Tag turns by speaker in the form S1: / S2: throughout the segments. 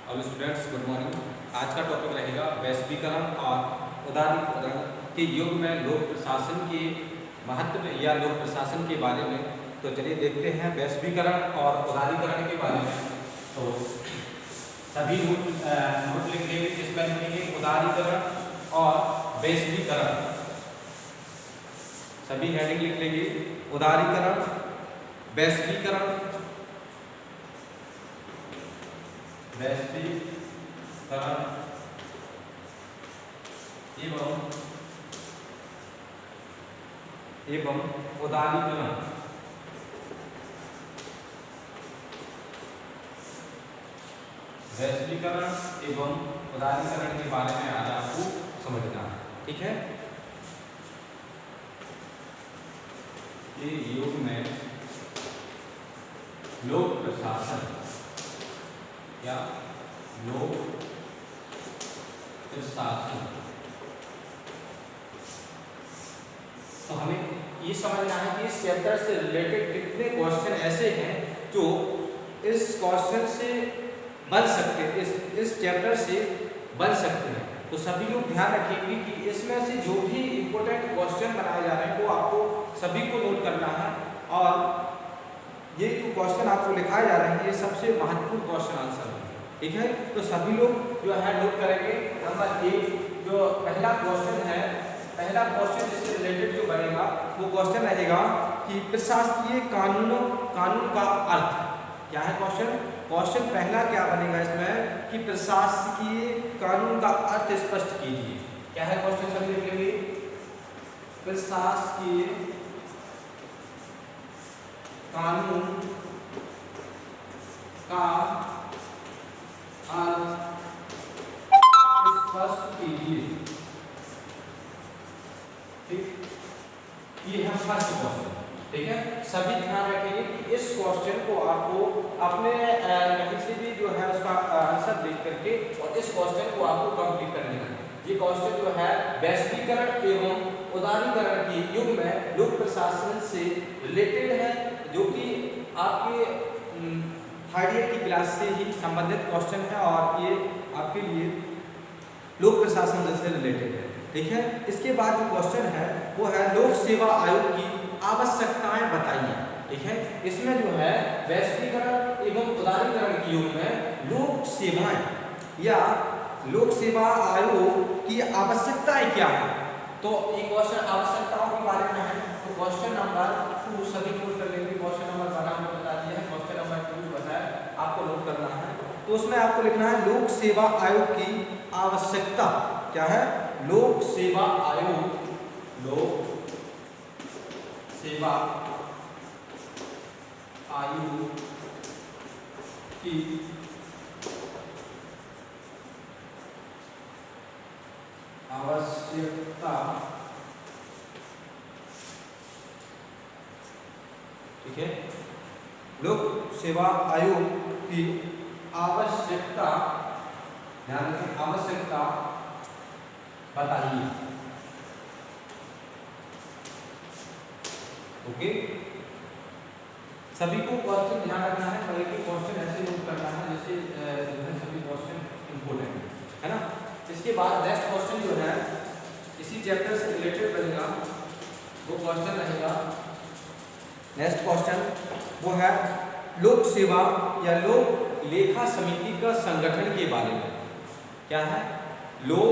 S1: Hello students, good morning. आज का topic रहेगा वैश्वीकरण और उदारीकरण के युग में लोक प्रशासन के महत्व या लोक प्रशासन के बारे में। तो चलिए देखते हैं वैश्वीकरण और उदारीकरण के बारे में। तो सभी नोट लिख लेंगे, जिसमें लिखेंगे उदारीकरण और वैश्वीकरण। सभी हेडिंग लिख लेंगे, उदारीकरण, वैश्वीकरण, वैश्वीकरण एवं उदारीकरण। वैश्वीकरण एवं उदारीकरण के बारे में आज आपको समझना है, ठीक है। ये युग में लोक प्रशासन या लोक प्रशासन, तो हमें ये समझना है कि इस चैप्टर से रिलेटेड कितने क्वेश्चन ऐसे हैं जो इस क्वेश्चन से बन सकते हैं, इस चैप्टर से बन सकते हैं। तो सभी लोग ध्यान रखेंगे कि इसमें से जो भी इंपॉर्टेंट क्वेश्चन बनाए जा रहे हैं वो आपको सभी को नोट करना है। और ये जो क्वेश्चन आपको लिखाए जा रहे हैं ये सबसे महत्वपूर्ण क्वेश्चन आंसर है, ठीक है। तो सभी लोग जो है नोट करेंगे। नंबर 1 जो पहला क्वेश्चन है, पहला क्वेश्चन जिससे रिलेटेड जो बनेगा वो क्वेश्चन रहेगा कि प्रशासकीय कानून का अर्थ क्या है। क्वेश्चन पहला क्या बनेगा इसमें कि प्रशासकीय कानून का अर्थ स्पष्ट कीजिए। क्या है क्वेश्चन, सभी लिख लेंगे। प्रशासकीय कानून का अर्थ स्पष्ट कीजिए, ठीक। ये है फर्स्ट क्वेश्चन, ठीक है। सभी ध्यान रखेंगे कि इस क्वेश्चन को आपको अपने कहीं से भी जो है उसका आंसर देख करके और इस क्वेश्चन को आपको कंप्लीट कर लेना है। ये क्वेश्चन जो है वैश्वीकरण एवं उदारीकरण के युग में लोक प्रशासन से रिलेटेड है, जो कि आपके थर्ड ईयर की क्लास से ही संबंधित क्वेश्चन है और ये आपके लिए लोक प्रशासन से रिलेटेड है, ठीक है। इसके बाद जो क्वेश्चन है वो है लोक सेवा आयोग की आवश्यकताएं बताइए, ठीक है। इसमें जो है वैश्वीकरण एवं उदारीकरण के युग में लोक सेवाएं या लोक सेवा आयोग की आवश्यकताएं क्या है। तो ये क्वेश्चन आवश्यकताओं के बारे में है। तो क्वेश्चन नंबर 2 सभी नोट कर लेंगे। क्वेश्चन नंबर 1 हमने बता दिया है, क्वेश्चन नंबर 2 बताया आपको नोट करना है। तो उसमें आपको लिखना है लोक सेवा आयोग की आवश्यकता क्या है। लोक सेवा आयोग, लोक सेवा आयोग की आवश्यकता, ठीक है। लोक सेवा आयोग की आवश्यकता, ध्यान रखें, आवश्यकता बताइए, ओके। सभी को क्वेश्चन ध्यान रखना है, बल्कि क्वेश्चन ऐसे नोट करना है जैसे सभी क्वेश्चन इंपोर्टेंट है ना। इसके बाद नेक्स्ट क्वेश्चन जो है इसी चैप्टर से रिलेटेड बनेगा, वो क्वेश्चन रहेगा। नेक्स्ट क्वेश्चन वो है लोक सेवा या लोक लेखा समिति का संगठन के बारे में। क्या है लोक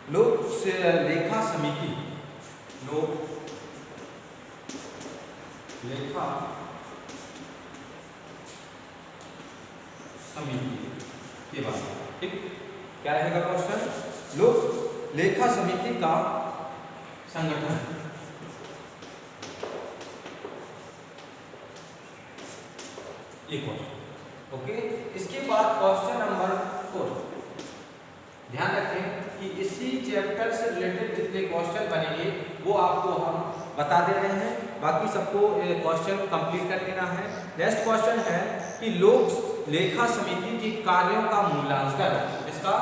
S1: लेखा समिति, लोक लेखा समिति के बारे में, ठीक। क्या रहेगा क्वेश्चन, लोक लेखा समिति का संगठन, ये क्वेश्चन, ओके। इसके बाद क्वेश्चन नंबर 4, ध्यान रखें कि इसी चैप्टर से रिलेटेड जितने क्वेश्चन बनेंगे वो आपको हम बता दे रहे हैं, बाकी सबको क्वेश्चन कंप्लीट कर लेना है। नेक्स्ट क्वेश्चन है कि लोक लेखा समिति के कार्यों का मूल्यांकन। इसका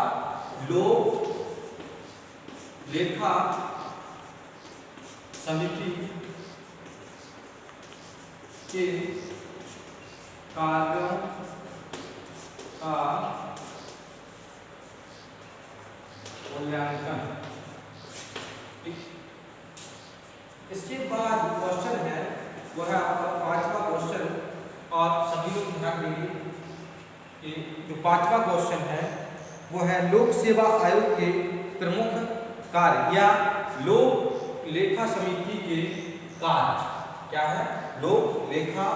S1: लोक लेखा समिति के कार्यों का मूल्यांकन। इसके बाद क्वेश्चन है वो है आपका 5वां क्वेश्चन, और सभी लोग ध्यान देंगे कि जो 5वां क्वेश्चन है वो है लोक सेवा आयोग के प्रमुख कार्य या लोक लेखा समिति के कार्य क्या है। लोक लेखा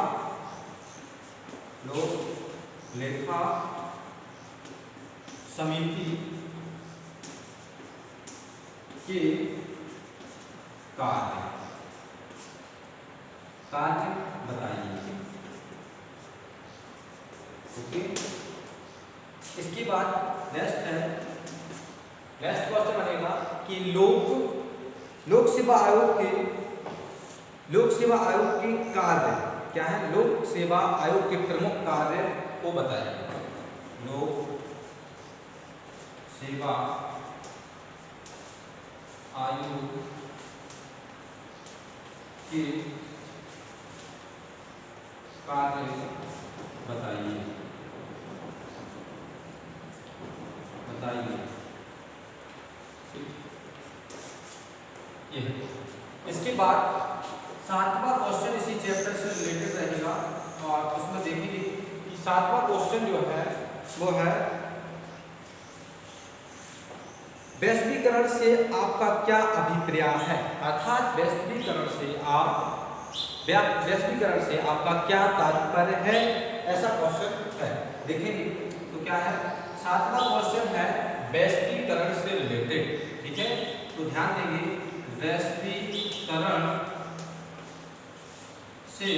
S1: समिति के कार्य बताइए। ओके, इसके बाद नेक्स्ट क्वेश्चन बनेगा कि लोक सेवा आयोग के कार्य क्या है। लोक सेवा आयोग के प्रमुख कार्य को बताइए। लोक सेवा आयोग के कार्य बताइए। इसके बाद 7वां क्वेश्चन इसी चैप्टर से रिलेटेड रहेगा, और उसमें देखेंगे कि 7वां क्वेश्चन जो है वो है वैश्वीकरण से आपका क्या अभिप्राय है। अर्थात वैश्वीकरण से आपका क्या तात्पर्य है, ऐसा क्वेश्चन है। देखेंगे तो क्या है। 7वां क्वेश्चन है वैश्वीकरण से रिलेटेड, ठीक है। तो ध्यान देंगे, वैश्वीकरण से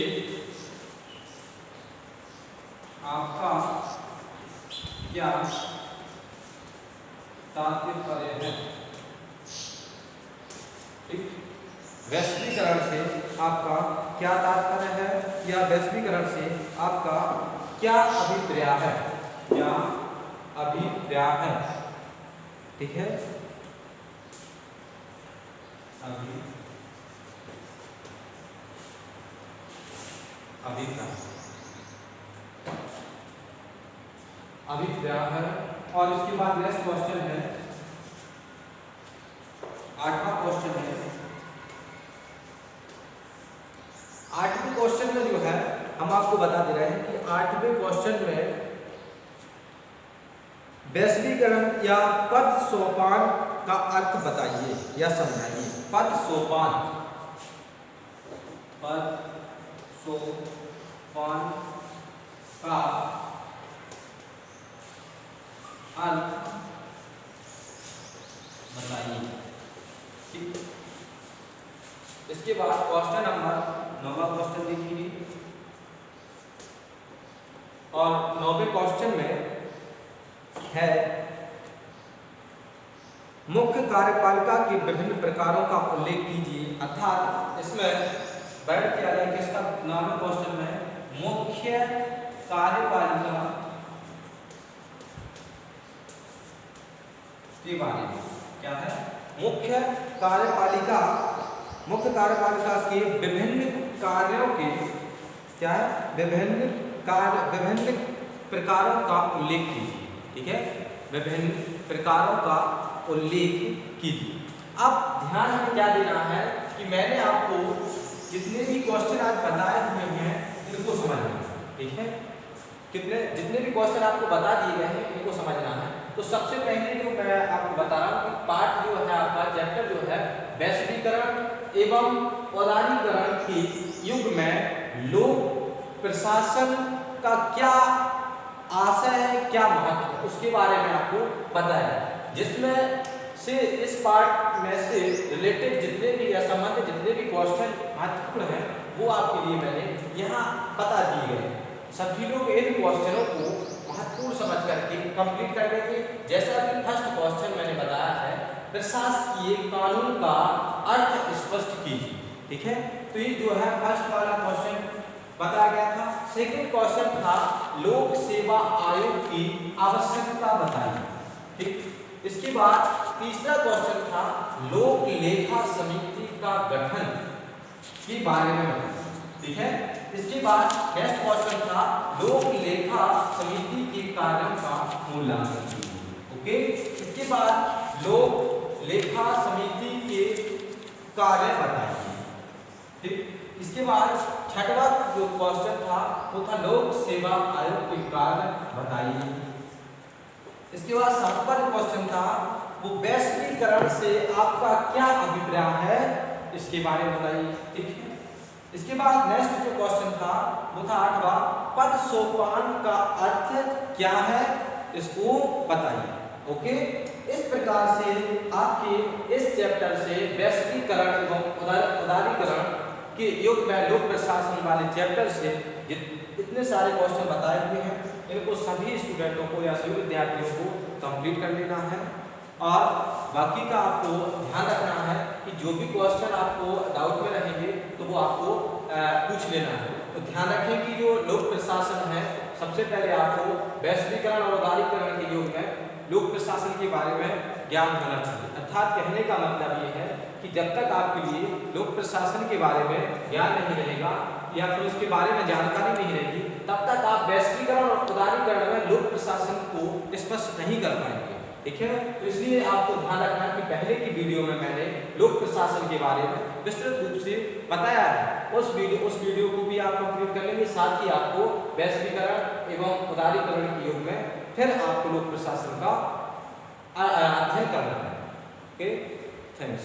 S1: आपका क्या तात्पर्य है। ठीक, वैश्वीकरण से आपका क्या तात्पर्य है या वैश्वीकरण से आपका क्या अभिप्राय है, ठीक है। अभिप्राय है। और इसके बाद नेक्स्ट क्वेश्चन है 8वां क्वेश्चन है। 8वें क्वेश्चन में जो है हम आपको बता दे रहे हैं कि 8वें क्वेश्चन में वैश्वीकरण या पद सोपान का अर्थ बताइए या समझाइए। पद सोपान का अर्थ बताइए। ठीक, इसके बाद क्वेश्चन नंबर 9वां क्वेश्चन देखेंगे, और 9वें क्वेश्चन में है मुख्य कार्यपालिका के विभिन्न प्रकारों का उल्लेख कीजिए। अर्थात इसमें बैठ किया जाए किसका 9वें क्वेश्चन में मुख्य कार्यपालिका के बारे में क्या है। मुख्य कार्यपालिका के विभिन्न कार्यों के क्या है, विभिन्न प्रकारों का उल्लेख कीजिए। ठीक है, विभिन्न प्रकारों का उल्लेख कीजिए। अब ध्यान में क्या देना है कि मैंने आपको जितने भी क्वेश्चन आज बताए हुए हैं इनको समझना है। ठीक है, जितने भी क्वेश्चन आपको बता दिए गए हैं इनको समझना है। तो सबसे पहले जो मैं आपको बता रहा हूँ कि पार्ट जो है आपका चैप्टर जो है वैश्वीकरण एवं औदारीकरण के युग में लोक प्रशासन का क्या आशय है, क्या महत्व है, उसके बारे में आपको पता है। जिसमें से इस पार्ट में से रिलेटेड जितने भी या संबंधित जितने भी क्वेश्चन महत्वपूर्ण हैं वो आपके लिए मैंने यहाँ बता दिए गए। सभी लोग इन क्वेश्चनों को महत्वपूर्ण समझ करके कंप्लीट कर देंगे। जैसा कि फर्स्ट क्वेश्चन मैंने बताया है, प्रशासकीय कानून का अर्थ स्पष्ट कीजिए। ठीक है, तो ये जो है फर्स्ट वाला क्वेश्चन बताया गया था। सेकंड क्वेश्चन था लोक सेवा आयोग की आवश्यकता बताइए। ठीक, इसके बाद तीसरा क्वेश्चन था लोक लेखा समिति का गठन के बारे में बताइए। ठीक है, इसके बाद नेक्स्ट क्वेश्चन था लोक लेखा समिति के कार्यों का मूल्यांकन कीजिए। ओके, इसके बाद लोक लेखा समिति के कार्य बताइए। ठीक, इसके बाद छठवां जो क्वेश्चन था वो था लोक सेवा आयोग के कार्य बताइए। इसके बाद सातवां जो क्वेश्चन था वो वैश्वीकरण से आपका क्या अभिप्राय है, इसके बारे में बताइए। ठीक है, इसके बाद नेक्स्ट जो क्वेश्चन था वो था आठवां पद सोपान का अर्थ क्या है, इसको बताइए। ओके, इस प्रकार से आपके इस चैप्टर से वैश्वीकरण एवं उदारीकरण के युग में लोक प्रशासन वाले चैप्टर से इतने सारे क्वेश्चन बताए हुए हैं, इनको सभी स्टूडेंटों को या सभी विद्यार्थियों को कंप्लीट कर लेना है। और बाकी का आपको ध्यान रखना है कि जो भी क्वेश्चन आपको डाउट में रहेंगे तो वो आपको पूछ लेना है। तो ध्यान रखें कि जो लोक प्रशासन है, सबसे पहले आपको वैश्वीकरण और उदारीकरण के युग में लोक प्रशासन के बारे में ज्ञान होना चाहिए। अर्थात कहने का मतलब ये है कि जब तक आपके लिए लोक प्रशासन के बारे में ज्ञान नहीं रहेगा या फिर उसके बारे में जानकारी नहीं रहेगी, तब तक आप वैश्वीकरण और उदारीकरण में लोक प्रशासन को स्पष्ट नहीं कर पाएंगे। ठीक है, तो इसलिए आपको ध्यान रखना है कि पहले की वीडियो में मैंने लोक प्रशासन के बारे में विस्तृत रूप से बताया है। उस वीडियो को भी आप कंप्लीट कर लेंगे। साथ ही आपको वैश्वीकरण एवं उदारीकरण के युग में फिर आपको लोक प्रशासन का अध्ययन करना है। Okay, thanks.